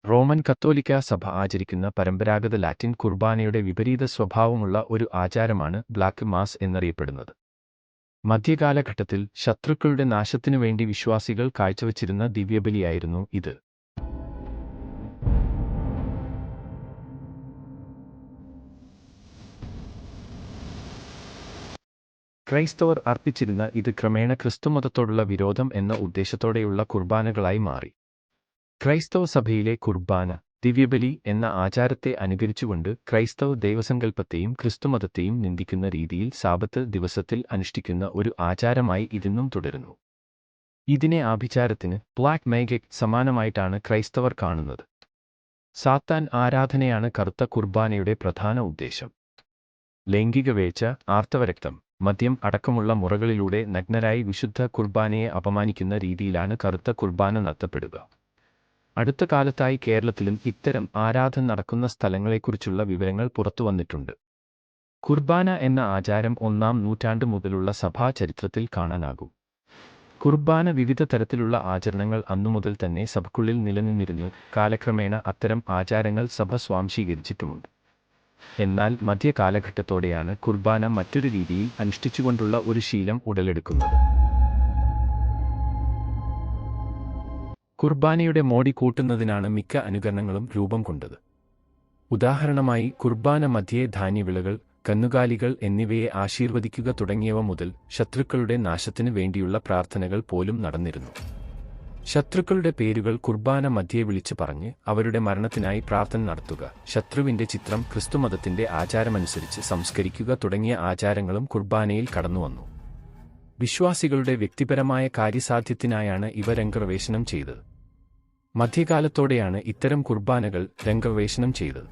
Roman കത്തോലിക്കാ സഭ ആചരിക്കുന്ന പരമ്പരാഗത ലാറ്റിൻ കുർബാനയുടെ വിപരീത സ്വഭാവമുള്ള ഒരു ആചാരമാണ് ബ്ലാക്ക് മാസ് എന്നറിയപ്പെടുന്നത്. മധ്യകാലഘട്ടത്തിൽ ശത്രുക്കളുടെ നാശത്തിനുവേണ്ടി വിശ്വാസികൾ കാഴ്ചവച്ചിരുന്ന ദിവ്യബലിയായിരുന്നു ഇത്. ക്രൈസ്തവർ അർപ്പിച്ചിരുന്ന ഇത് ക്രമേണ ക്രിസ്തുമതത്തോടുള്ള വിരോധം എന്ന ഉദ്ദേശത്തോടെയുള്ള കുർബാനകളായി മാറി. ക്രൈസ്തവ സഭയിലെ കുർബാന, ദിവ്യബലി എന്ന ആചാരത്തെ അനുകരിച്ചുകൊണ്ട് ക്രൈസ്തവ ദൈവസങ്കല്പത്തെയും ക്രിസ്തുമതത്തെയും നിന്ദിക്കുന്ന രീതിയിൽ സാബത്ത് ദിവസത്തിൽ അനുഷ്ഠിക്കുന്ന ഒരു ആചാരമായി ഇതിന്നും തുടരുന്നു. ഇതിനെ ആഭിചാരത്തിന്, ബ്ലാക്ക് മാഗിക് സമാനമായിട്ടാണ് ക്രൈസ്തവർ കാണുന്നത്. സാത്താൻ ആരാധനയാണ് കറുത്ത കുർബാനയുടെ പ്രധാന ഉദ്ദേശം. ലൈംഗിക വേഴ്ച, ആർത്തവരക്തം, മദ്യം അടക്കമുള്ള മുറകളിലൂടെ നഗ്നരായി വിശുദ്ധ കുർബാനയെ അപമാനിക്കുന്ന രീതിയിലാണ് കറുത്ത കുർബാന നടത്തപ്പെടുക. അടുത്ത കാലത്തായി കേരളത്തിലും ഇത്തരം ആരാധന നടക്കുന്ന സ്ഥലങ്ങളെക്കുറിച്ചുള്ള വിവരങ്ങൾ പുറത്തുവന്നിട്ടുണ്ട്. കുർബാന എന്ന ആചാരം 1-ാം നൂറ്റാണ്ട് മുതലുള്ള സഭാ ചരിത്രത്തിൽ കാണാനാകും. കുർബാന വിവിധ തരത്തിലുള്ള ആചരണങ്ങൾ അന്നുമുതൽ തന്നെ സഭയ്ക്കുള്ളിൽ നിലനിന്നിരുന്നു. കാലക്രമേണ അത്തരം ആചാരങ്ങൾ സഭ സ്വാംശീകരിച്ചിട്ടുമുണ്ട്. എന്നാൽ മധ്യകാലഘട്ടത്തോടെയാണ് കുർബാന മറ്റൊരു രീതിയിൽ അനുഷ്ഠിച്ചുകൊണ്ടുള്ള ഒരു ശീലം ഉടലെടുക്കുന്നത്. കുർബാനയുടെ മോടി കൂട്ടുന്നതിനാണ് മിക്ക അനുകരണങ്ങളും രൂപം കൊണ്ടത്. ഉദാഹരണമായി കുർബാന മധ്യേ ധാന്യവിളകൾ, കന്നുകാലികൾ എന്നിവയെ ആശീർവദിക്കുക തുടങ്ങിയവ മുതൽ ശത്രുക്കളുടെ നാശത്തിനു വേണ്ടിയുള്ള പ്രാർത്ഥനകൾ പോലും നടന്നിരുന്നു. ശത്രുക്കളുടെ പേരുകൾ കുർബാന മധ്യേ വിളിച്ചു പറഞ്ഞ് അവരുടെ മരണത്തിനായി പ്രാർത്ഥന നടത്തുക, ശത്രുവിന്റെ ചിത്രം ക്രിസ്തുമതത്തിന്റെ ആചാരമനുസരിച്ച് സംസ്കരിക്കുക തുടങ്ങിയ ആചാരങ്ങളും കുർബാനയിൽ കടന്നുവന്നു. വിശ്വാസികളുടെ വ്യക്തിപരമായ കാര്യസാധ്യത്തിനായാണ് ഇവ രംഗപ്രവേശനം ചെയ്തത്. മധ്യകാലത്തോടെയാണ് ഇത്തരം കുർബാനകൾ രംഗപ്രവേശനം ചെയ്തത്.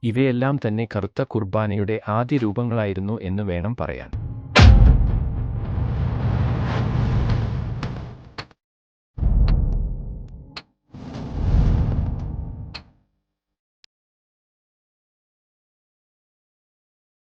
ഇവയെല്ലാം തന്നെ കറുത്ത കുർബാനയുടെ ആദ്യ രൂപങ്ങളായിരുന്നു എന്ന് വേണം പറയാൻ.